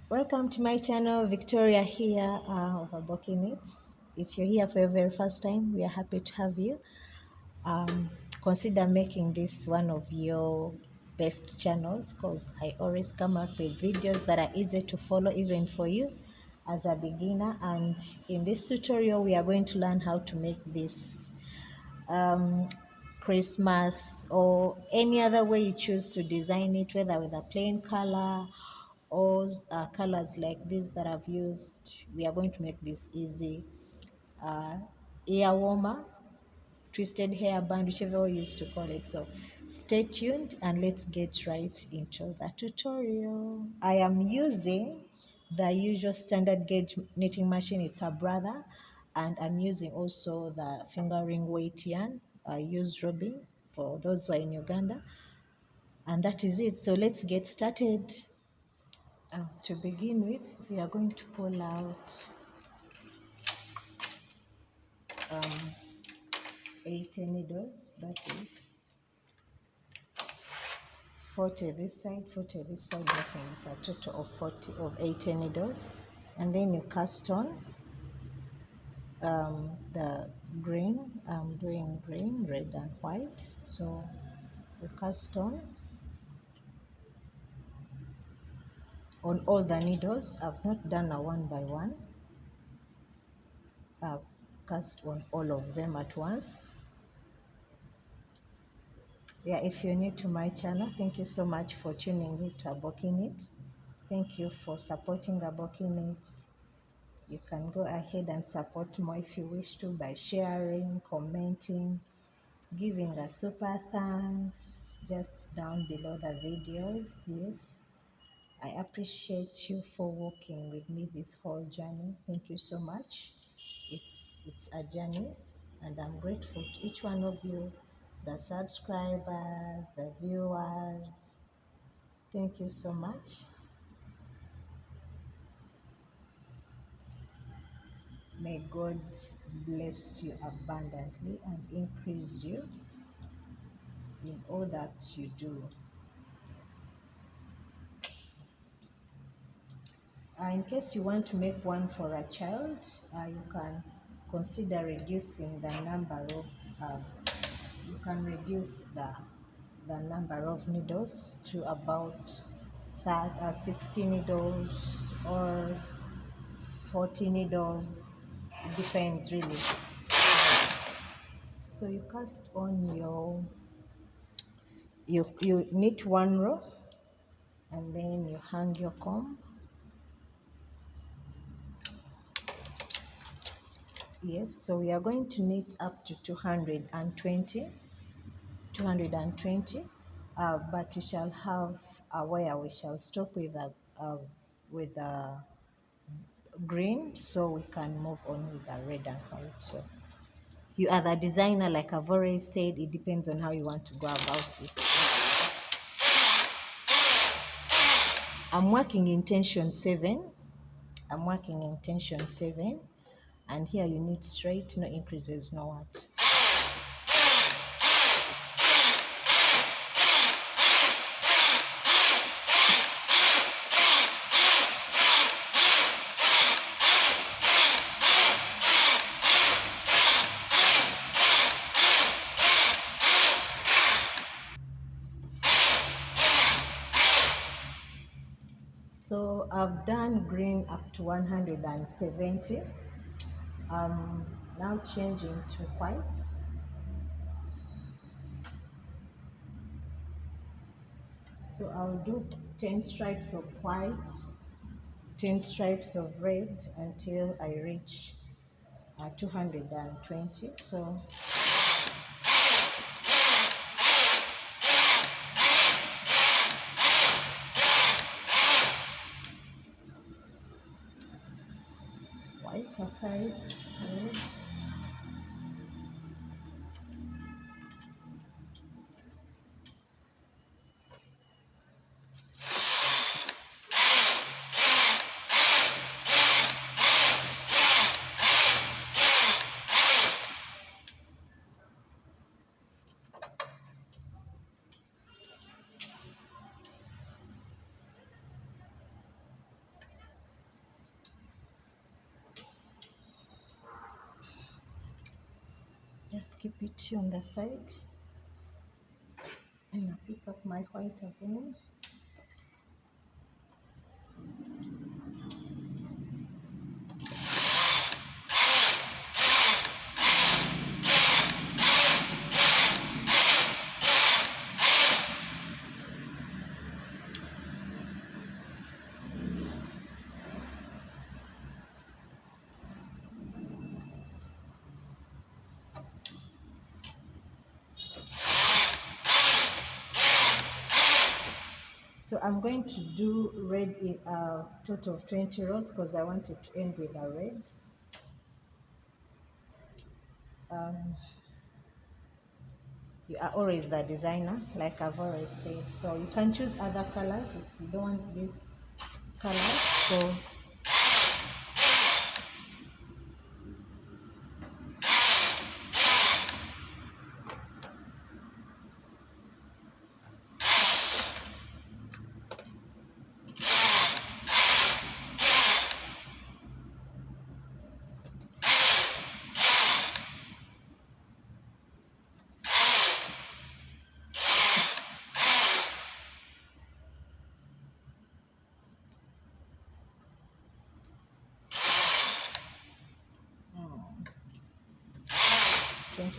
Welcome to my channel. Victoria here of Aboki Knits. If you're here for your very first time, we are happy to have you. Consider making this one of your best channels because I always come up with videos that are easy to follow even for you as a beginner. And in this tutorial, we are going to learn how to make this Christmas or any other way you choose to design it, whether with a plain color or colors like this that I've used. We are going to make this easy. Ear warmer, twisted hairband, whichever way you used to call it. So stay tuned and let's get right into the tutorial. I am using the usual standard gauge knitting machine. It's a brother, and I'm using also the fingering weight yarn. I use Robin for those who are in Uganda, and that is it. So let's get started. To begin with, we are going to pull out 80 needles, that is 40 this side, 40 this side, making it a total of 80 needles. And then you cast on the green. I'm doing green, red and white. So you cast on all the needles. I've not done a one by one. I've cast on all of them at once. Yeah, if you're new to my channel, thank you so much for tuning in to Aboki Knits. Thank you for supporting Aboki Knits. You can go ahead and support more if you wish to by sharing, commenting, giving a super thanks just down below the videos. Yes, I appreciate you for walking with me this whole journey. Thank you so much. It's a journey, and I'm grateful to each one of you, the subscribers, the viewers. Thank you so much. May God bless you abundantly and increase you in all that you do. In case you want to make one for a child, you can consider reducing the number of you can reduce the number of needles to about 60 needles or 40 needles. It depends really. So you cast on you knit one row and then you hang your comb. Yes, so we are going to knit up to 220, but we shall have where we shall stop with a green, so we can move on with the red and white. So you are the designer, like I've already said. It depends on how you want to go about it. I'm working in tension 7. And here you knit straight, no increases, no what. So I've done green up to 170. Now changing to white. So I'll do 10 stripes of white, 10 stripes of red until I reach 220. So white aside, red. just keep it on the side and I pick up my white again. So I'm going to do red in a total of 20 rows because I want it to end with a red. You are always the designer, like I've always said. So you can choose other colors if you don't want this color. So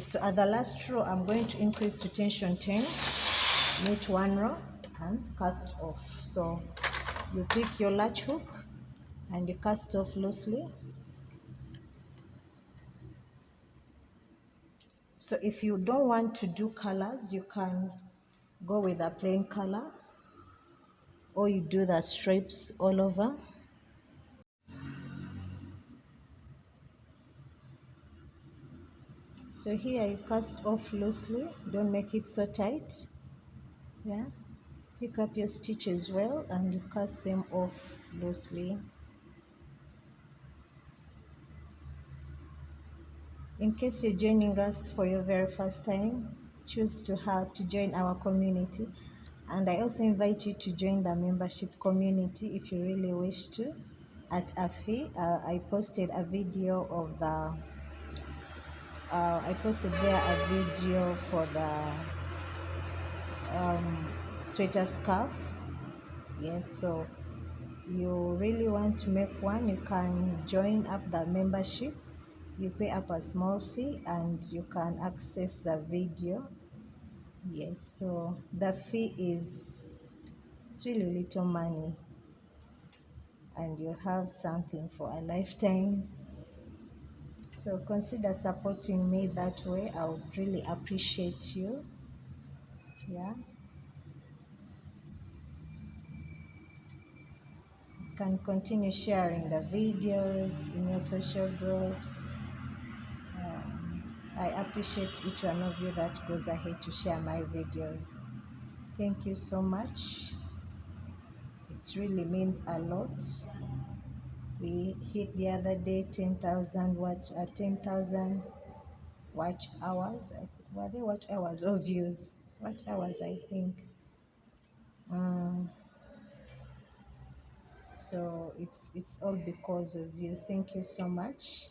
so at the last row, I'm going to increase to tension 10, knit one row and cast off. So you pick your latch hook and you cast off loosely. So if you don't want to do colors, you can go with a plain color or you do the stripes all over. So here you cast off loosely, don't make it so tight. Yeah, pick up your stitches well and you cast them off loosely. In case you're joining us for your very first time, choose to join our community, and I also invite you to join the membership community if you really wish to at a fee. I posted a video of the I posted there a video for the sweater scarf. Yes, so you really want to make one, you can join up the membership. You pay up a small fee and you can access the video. Yes, so the fee is really little money and you have something for a lifetime. So consider supporting me that way. I would really appreciate you. Yeah, you can continue sharing the videos in your social groups. I appreciate each one of you that goes ahead to share my videos. Thank you so much. It really means a lot. We hit the other day 10,000 watch hours. Were they watch hours or views? Watch hours, I think. So it's all because of you. Thank you so much.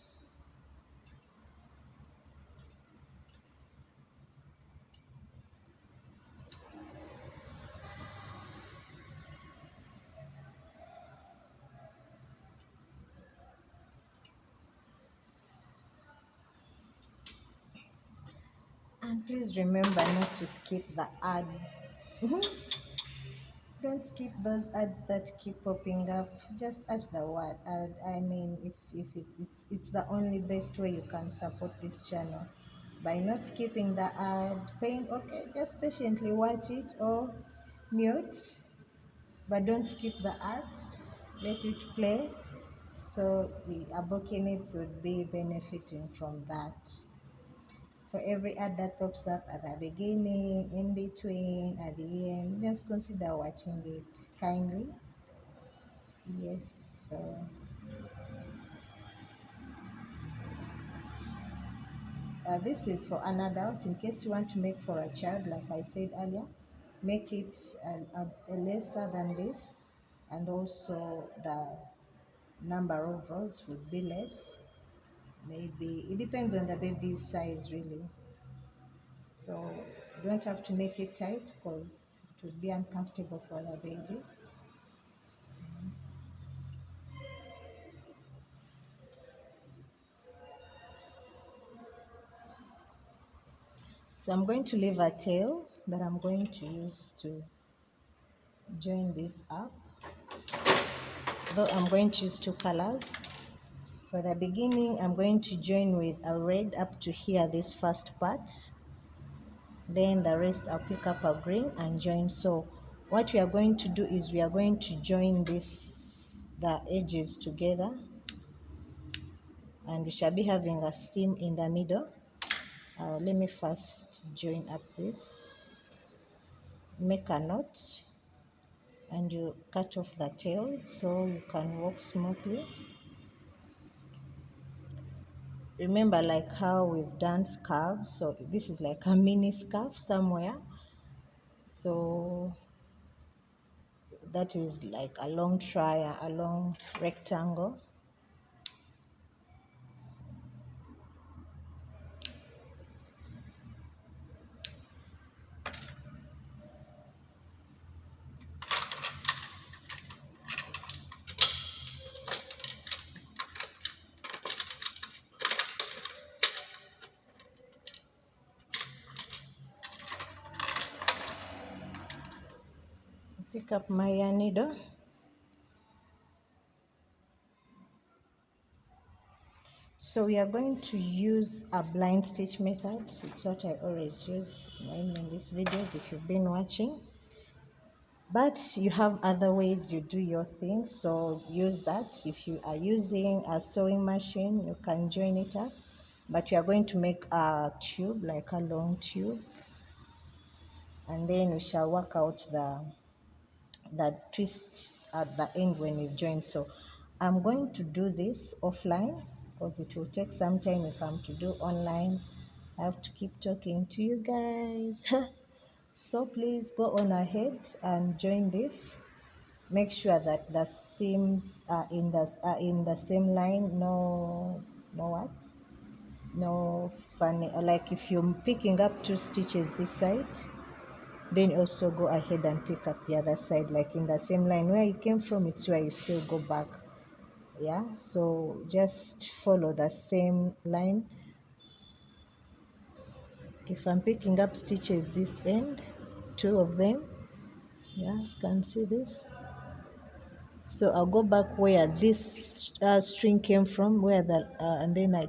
And please remember not to skip the ads. Don't skip those ads that keep popping up. Just add the word ad. I mean, it's the only best way you can support this channel. By not skipping the ad, paying, okay, just patiently watch it or mute, but don't skip the ad. Let it play. So the Abokinids would be benefiting from that. For every ad that pops up at the beginning, in between, at the end, just consider watching it kindly. Yes, so this is for an adult. In case you want to make for a child, like I said earlier, make it a lesser than this, and also the number of rows would be less. Maybe it depends on the baby's size, really. So you don't have to make it tight because it will be uncomfortable for the baby. So I'm going to leave a tail that I'm going to use to join this up. Though I'm going to use two colors. For the beginning, I'm going to join with a red up to here, this first part. Then the rest I'll pick up a green and join. So what we are going to do is we are going to join the edges together, and we shall be having a seam in the middle. Let me first join up this. Make a knot and you cut off the tail so you can walk smoothly. Remember, like how we've done scarves, so this is like a mini scarf somewhere. So that is like a long triangle, a long rectangle. Pick up my yarn needle. So we are going to use a blind stitch method. It's what I always use in these videos if you've been watching. But you have other ways you do your thing, so use that. If you are using a sewing machine, you can join it up. But you are going to make a tube, like a long tube. And then we shall work out the twist at the end when we join. So I'm going to do this offline because it will take some time. If I'm to do online, I have to keep talking to you guys. So please go on ahead and join this. Make sure that the seams are in the same line. No funny, like if you're picking up two stitches this side, then also go ahead and pick up the other side, like in the same line where you came from. It's where you still go back. Yeah, so just follow the same line. If I'm picking up stitches this end, two of them, yeah, you can see this. So I'll go back where this string came from, and then I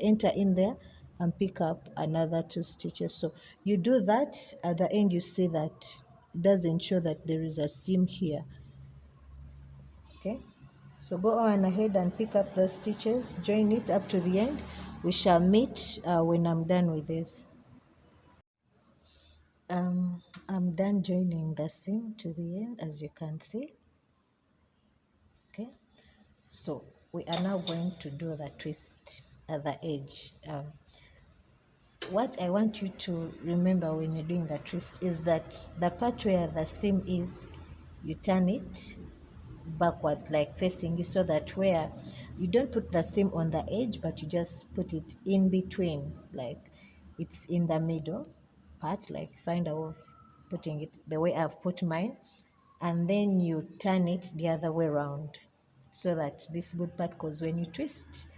enter in there and pick up another two stitches. So you do that. At the end, you see that it doesn't show that there is a seam here. Okay, so go on ahead and pick up those stitches, join it up to the end. We shall meet when I'm done with this. I'm done joining the seam to the end, as you can see. Okay, so we are now going to do the twist at the edge. What I want you to remember when you're doing the twist is that the part where the seam is, you turn it backward, like facing you, so that where you don't put the seam on the edge, but you just put it in between, like it's in the middle part. Like find a way of putting it the way I've put mine, and then you turn it the other way around, so that this good part, because when you twist,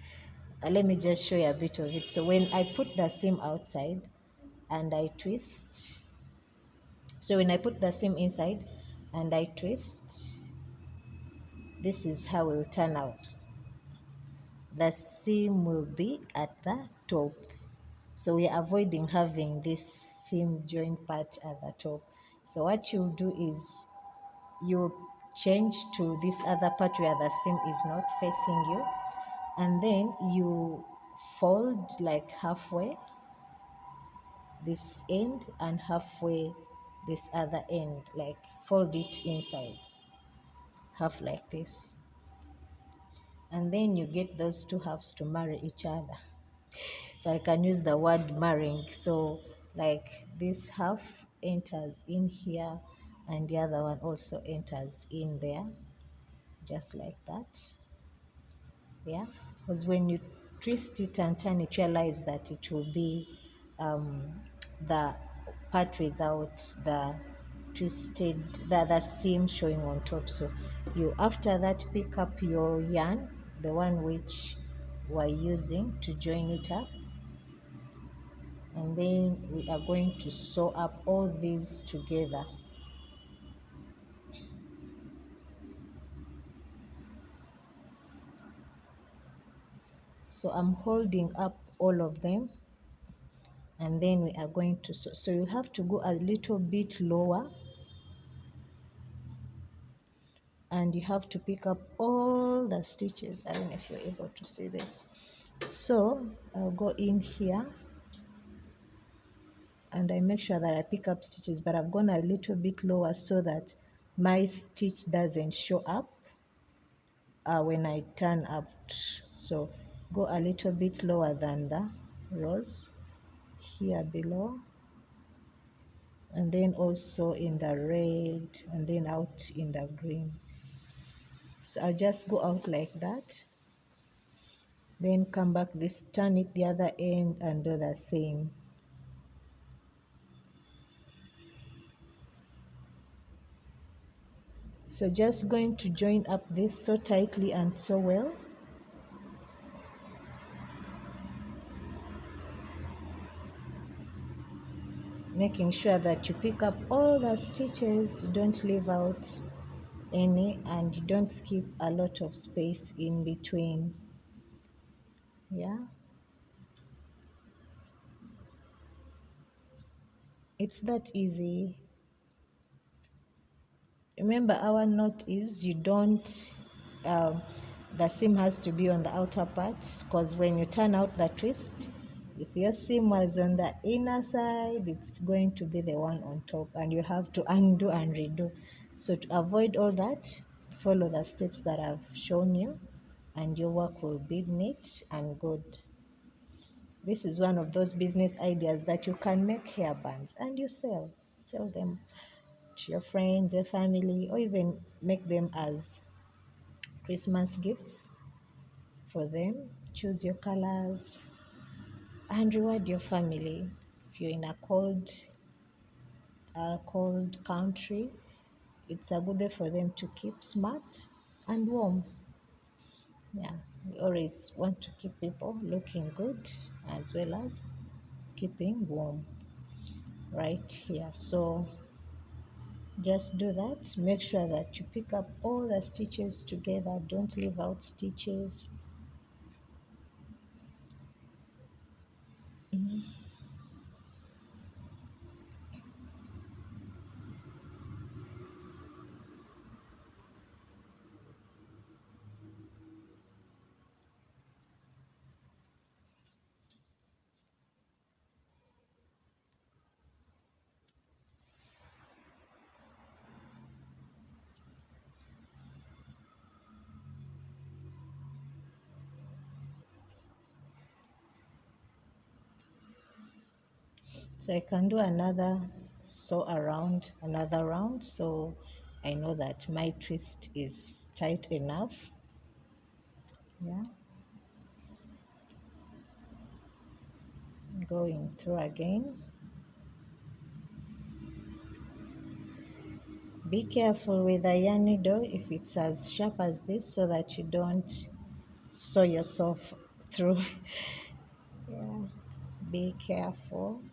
let me just show you a bit of it. So when I put the seam outside and I twist, so when I put the seam inside and I twist, this is how it will turn out. The seam will be at the top, so we are avoiding having this seam joint part at the top. So what you do is you change to this other part where the seam is not facing you, and then you fold like halfway this end and halfway this other end, like fold it inside half like this, and then you get those two halves to marry each other, if I can use the word marrying. So like this half enters in here and the other one also enters in there, just like that. Yeah, because when you twist it and turn it, realize that it will be the part without the twisted, the seam showing on top. So you, after that, pick up your yarn, the one which we're using to join it up, and then we are going to sew up all these together. So I'm holding up all of them, and then we are going to sew. So you have to go a little bit lower, and you have to pick up all the stitches. I don't know if you're able to see this. So I'll go in here and I make sure that I pick up stitches, but I've gone a little bit lower so that my stitch doesn't show up when I turn up. So go a little bit lower than the rows here below, and then also in the red, and then out in the green. So I'll just go out like that, then come back this, turn it the other end and do the same. So just going to join up this so tightly and so well. Making sure that you pick up all the stitches, you don't leave out any, and you don't skip a lot of space in between. Yeah, it's that easy. Remember, our note is you don't the seam has to be on the outer part, because when you turn out the twist, if your seam was on the inner side, it's going to be the one on top, and you have to undo and redo. So to avoid all that, follow the steps that I've shown you, and your work will be neat and good. This is one of those business ideas that you can make hairbands and you sell them to your friends, your family, or even make them as Christmas gifts for them. Choose your colors and reward your family. If you're in a cold country, it's a good way for them to keep smart and warm. Yeah, we always want to keep people looking good as well as keeping warm right here. So just do that. Make sure that you pick up all the stitches together. Don't leave out stitches. So I can do another sew around another round, so I know that my twist is tight enough. Yeah, going through again. Be careful with the yarn needle if it's as sharp as this, so that you don't sew yourself through. Yeah, be careful.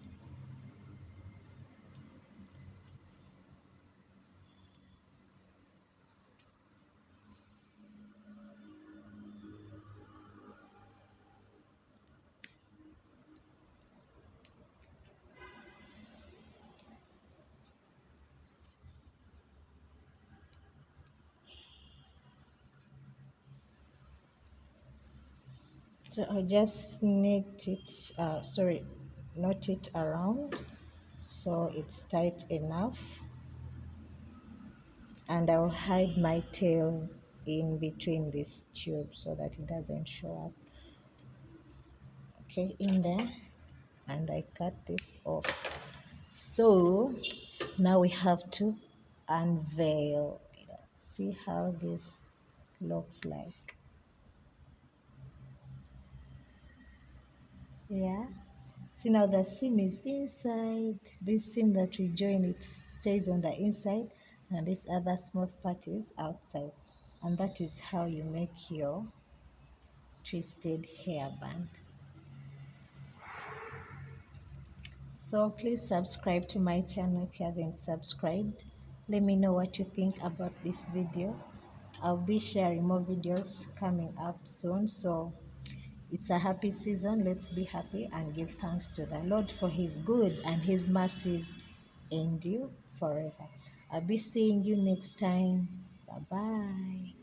So I'll just knit it, knot it around so it's tight enough, and I'll hide my tail in between this tube so that it doesn't show up. Okay, in there, and I cut this off. So now we have to unveil. See how this looks like. Yeah, See now the seam is inside. This seam that we join, it stays on the inside, and this other smooth part is outside. And that is how you make your twisted hairband. So please subscribe to my channel if you haven't subscribed. Let me know what you think about this video. I'll be sharing more videos coming up soon. So it's a happy season. Let's be happy and give thanks to the Lord for his good, and his mercies endure forever. I'll be seeing you next time. Bye bye.